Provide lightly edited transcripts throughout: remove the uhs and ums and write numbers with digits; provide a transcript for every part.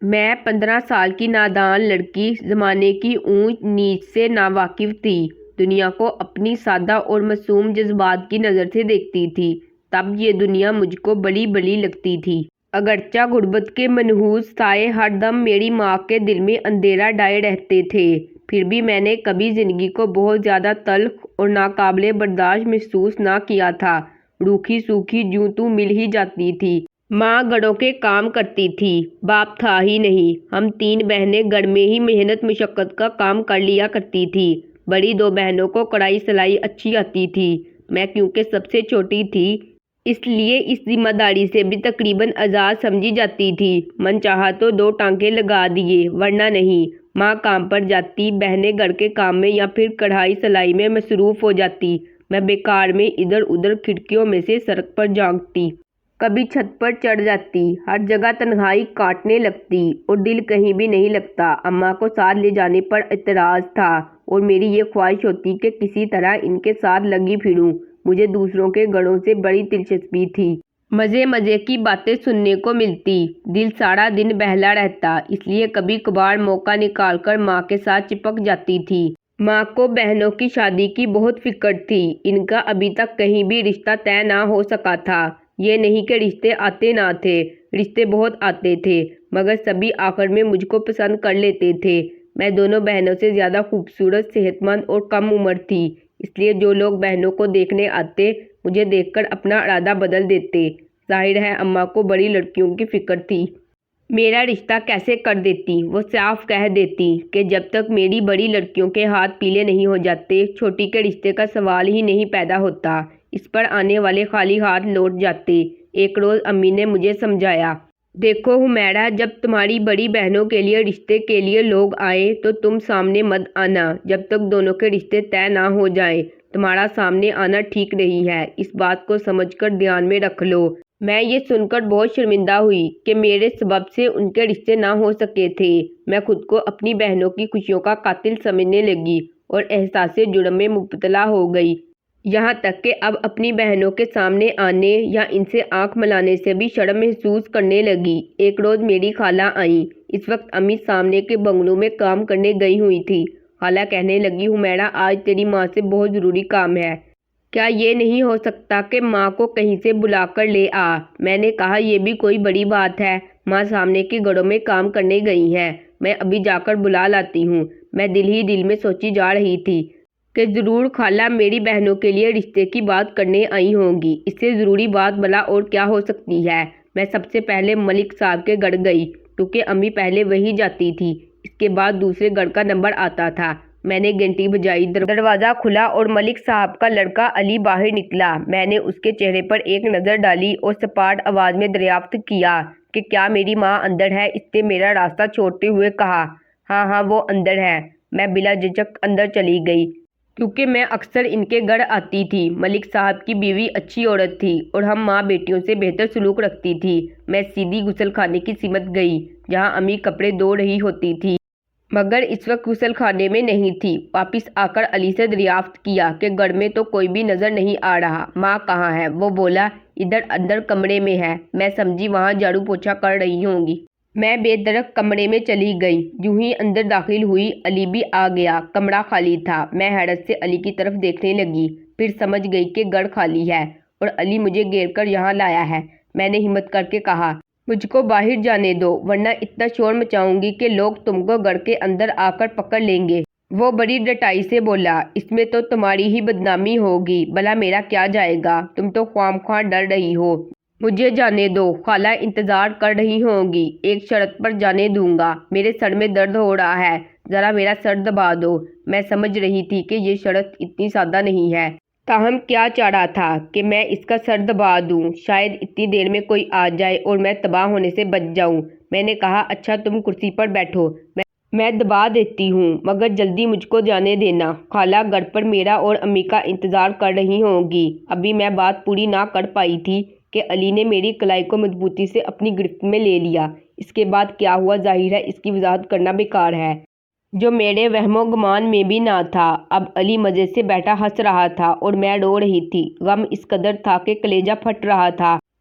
میں 15 سال کی نادان لڑکی زمانے کی اونچ نیچ سے ناواقف تھی۔ دنیا کو اپنی سادہ اور معصوم جذبات کی نظر سے دیکھتی تھی۔ تب یہ دنیا مجھ کو بڑی بڑی لگتی تھی۔ اگرچہ غربت کے منحوس سائے ہر دم میری ماں کے دل میں اندھیرا ڈھائے رہتے تھے، پھر بھی میں نے کبھی زندگی کو بہت زیادہ تلخ اور ناقابل برداشت محسوس نہ کیا تھا۔ روکھی سوکھی جوں توں مل ہی جاتی تھی۔ ماں گھروں کے کام کرتی تھی، باپ تھا ہی نہیں۔ ہم 3 بہنیں گھر میں ہی محنت مشقت کا کام کر لیا کرتی تھی۔ بڑی 2 بہنوں کو کڑھائی سلائی اچھی آتی تھی۔ میں کیونکہ سب سے چھوٹی تھی، اس لیے اس ذمہ داری سے بھی تقریباً آزاد سمجھی جاتی تھی۔ من چاہا تو 2 ٹانکے لگا دیے، ورنہ نہیں۔ ماں کام پر جاتی، بہنیں گھر کے کام میں یا پھر کڑھائی سلائی میں مصروف ہو جاتی۔ میں بیکار میں ادھر ادھر کھڑکیوں میں سے سڑک پر جھانکتی۔ کبھی چھت پر چڑھ جاتی۔ ہر جگہ تنہائی کاٹنے لگتی اور دل کہیں بھی نہیں لگتا۔ اماں کو ساتھ لے جانے پر اعتراض تھا اور میری یہ خواہش ہوتی کہ کسی طرح ان کے ساتھ لگی پھروں۔ مجھے دوسروں کے گھروں سے بڑی دلچسپی تھی۔ مزے مزے کی باتیں سننے کو ملتی، دل سارا دن بہلا رہتا، اس لیے کبھی کبھار موقع نکال کر ماں کے ساتھ چپک جاتی تھی۔ ماں کو بہنوں کی شادی کی بہت فکر تھی۔ ان کا ابھی تک کہیں بھی رشتہ طے نہ ہو سکا تھا۔ یہ نہیں کہ رشتے آتے نہ تھے، رشتے بہت آتے تھے، مگر سبھی آخر میں مجھ کو پسند کر لیتے تھے۔ میں دونوں بہنوں سے زیادہ خوبصورت، صحت مند اور کم عمر تھی، اس لیے جو لوگ بہنوں کو دیکھنے آتے، مجھے دیکھ کر اپنا ارادہ بدل دیتے۔ ظاہر ہے اماں کو بڑی لڑکیوں کی فکر تھی۔ میرا رشتہ کیسے کر دیتی، وہ صاف کہہ دیتی کہ جب تک میری بڑی لڑکیوں کے ہاتھ پیلے نہیں ہو جاتے، چھوٹی کے رشتے کا سوال ہی نہیں پیدا ہوتا۔ اس پر آنے والے خالی ہاتھ لوٹ جاتے۔ ایک روز امی نے مجھے سمجھایا، دیکھو حمیرہ، جب تمہاری بڑی بہنوں کے لیے رشتے کے لیے لوگ آئیں تو تم سامنے مت آنا جب تک دونوں کے رشتے طے نہ ہو جائیں۔ تمہارا سامنے آنا ٹھیک نہیں ہے، اس بات کو سمجھ کر دھیان میں رکھ لو۔ میں یہ سن کر بہت شرمندہ ہوئی کہ میرے سبب سے ان کے رشتے نہ ہو سکے تھے۔ میں خود کو اپنی بہنوں کی خوشیوں کا قاتل سمجھنے لگی اور احساس جرم میں مبتلا ہو گئی۔ یہاں تک کہ اب اپنی بہنوں کے سامنے آنے یا ان سے آنکھ ملانے سے بھی شرم محسوس کرنے لگی۔ ایک روز میری خالہ آئیں۔ اس وقت امی سامنے کے بنگلوں میں کام کرنے گئی ہوئی تھی۔ خالہ کہنے لگی، حمیرہ آج تیری ماں سے بہت ضروری کام ہے، کیا یہ نہیں ہو سکتا کہ ماں کو کہیں سے بلا کر لے آ؟ میں نے کہا، یہ بھی کوئی بڑی بات ہے، ماں سامنے کے گھروں میں کام کرنے گئی ہیں، میں ابھی جا کر بلا لاتی ہوں۔ میں دل ہی دل میں سوچی جا رہی تھی کہ ضرور خالہ میری بہنوں کے لیے رشتے کی بات کرنے آئی ہوں گی، اس سے ضروری بات بھلا اور کیا ہو سکتی ہے۔ میں سب سے پہلے ملک صاحب کے گھر گئی، کیونکہ امی پہلے وہی جاتی تھی، اس کے بعد دوسرے گھر کا نمبر آتا تھا۔ میں نے گھنٹی بجائی، دروازہ کھلا اور ملک صاحب کا لڑکا علی باہر نکلا۔ میں نے اس کے چہرے پر ایک نظر ڈالی اور سپاٹ آواز میں دریافت کیا کہ کیا میری ماں اندر ہے؟ اس نے میرا راستہ چھوڑتے ہوئے کہا، ہاں ہاں وہ اندر ہے۔ میں بلا جھجک اندر چلی گئی، کیونکہ میں اکثر ان کے گھر آتی تھی۔ ملک صاحب کی بیوی اچھی عورت تھی اور ہم ماں بیٹیوں سے بہتر سلوک رکھتی تھی۔ میں سیدھی غسل خانے کی سمت گئی، جہاں امی کپڑے دھو رہی ہوتی تھی، مگر اس وقت غسل خانے میں نہیں تھی۔ واپس آ کر علی سے دریافت کیا کہ گھر میں تو کوئی بھی نظر نہیں آ رہا، ماں کہاں ہے؟ وہ بولا، ادھر اندر کمرے میں ہے۔ میں سمجھی وہاں جھاڑو پوچھا کر رہی ہوں گی۔ میں بے دھڑک کمرے میں چلی گئی۔ جوں ہی اندر داخل ہوئی، علی بھی آ گیا۔ کمرہ خالی تھا۔ میں حیرت سے علی کی طرف دیکھنے لگی، پھر سمجھ گئی کہ گھر خالی ہے اور علی مجھے گھیر کر یہاں لایا ہے۔ میں نے ہمت کر کے کہا، مجھ کو باہر جانے دو، ورنہ اتنا شور مچاؤں گی کہ لوگ تم کو گھر کے اندر آ کر پکڑ لیں گے۔ وہ بڑی ڈٹائی سے بولا، اس میں تو تمہاری ہی بدنامی ہوگی، بھلا میرا کیا جائے گا؟ تم تو خواہ مخواہ ڈر رہی ہو، مجھے جانے دو، خالہ انتظار کر رہی ہوں گی۔ ایک شرط پر جانے دوں گا، میرے سر میں درد ہو رہا ہے، ذرا میرا سر دبا دو۔ میں سمجھ رہی تھی کہ یہ شرط اتنی سادہ نہیں ہے، تاہم کیا چارہ تھا کہ میں اس کا سر دبا دوں، شاید اتنی دیر میں کوئی آ جائے اور میں تباہ ہونے سے بچ جاؤں۔ میں نے کہا، اچھا تم کرسی پر بیٹھو، میں دبا دیتی ہوں، مگر جلدی مجھ کو جانے دینا، خالہ گھر پر میرا اور امی کا انتظار کر رہی ہوں گی۔ ابھی میں بات پوری نہ کر پائی تھی کہ علی نے میری کلائی کو مضبوطی سے اپنی گرفت میں لے لیا۔ اس کے بعد کیا ہوا ظاہر ہے اس کی وضاحت کرنا بیکار ہے، جو میرے وہم و گمان میں بھی نہ تھا۔ اب علی مزے سے بیٹھا ہنس رہا تھا اور میں رو رہی تھی۔ غم اس قدر تھا کہ کلیجہ پھٹ رہا تھا۔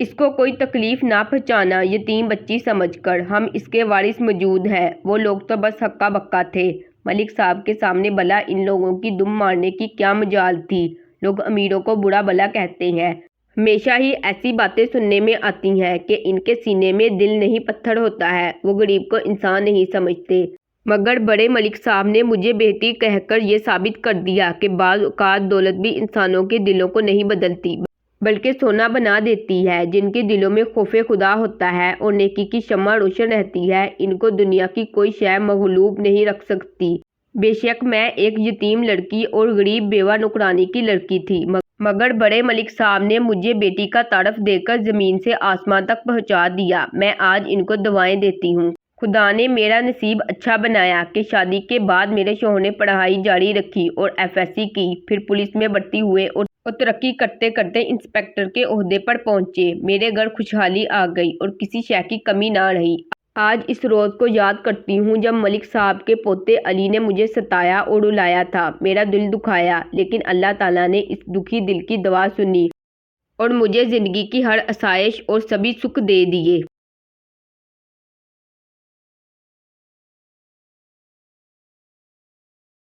اس کو کوئی تکلیف نہ پہنچانا، یتیم بچی سمجھ کر۔ ہم اس کے وارث موجود ہیں، وہ لوگ تو بس ہکا بکا تھے۔ ملک صاحب کے سامنے بھلا ان لوگوں کی دم مارنے کی کیا مجال تھی؟ لوگ امیروں کو برا بھلا کہتے ہیں، ہمیشہ ہی ایسی باتیں سننے میں آتی ہیں کہ ان کے سینے میں دل نہیں پتھر ہوتا ہے، وہ غریب کو انسان نہیں سمجھتے۔ مگر بڑے ملک صاحب نے مجھے بیٹی کہہ کر یہ ثابت کر دیا کہ بعض اوقات دولت بھی انسانوں کے دلوں کو نہیں بدلتی بلکہ سونا بنا دیتی ہے۔ جن کے دلوں میں خوف خدا ہوتا ہے اور نیکی کی شمع روشن رہتی ہے، ان کو دنیا کی کوئی شے مغلوب نہیں رکھ سکتی۔ بے شک میں ایک یتیم لڑکی اور غریب بیوہ نوکرانی کی لڑکی تھی، مگر بڑے ملک صاحب نے مجھے بیٹی کا تعارف دے کر زمین سے آسمان تک پہنچا دیا۔ میں آج ان کو دعائیں دیتی ہوں۔ خدا نے میرا نصیب اچھا بنایا کہ شادی کے بعد میرے شوہر نے پڑھائی جاری رکھی اور FSC کی، پھر پولیس میں بھرتی ہوئے اور ترقی کرتے کرتے انسپکٹر کے عہدے پر پہنچے۔ میرے گھر خوشحالی آ گئی اور کسی شے کی کمی نہ رہی۔ آج اس روز کو یاد کرتی ہوں جب ملک صاحب کے پوتے علی نے مجھے ستایا اور رلایا تھا، میرا دل دکھایا، لیکن اللہ تعالیٰ نے اس دکھی دل کی دعا سنی اور مجھے زندگی کی ہر آسائش اور سبھی سکھ دے دیے۔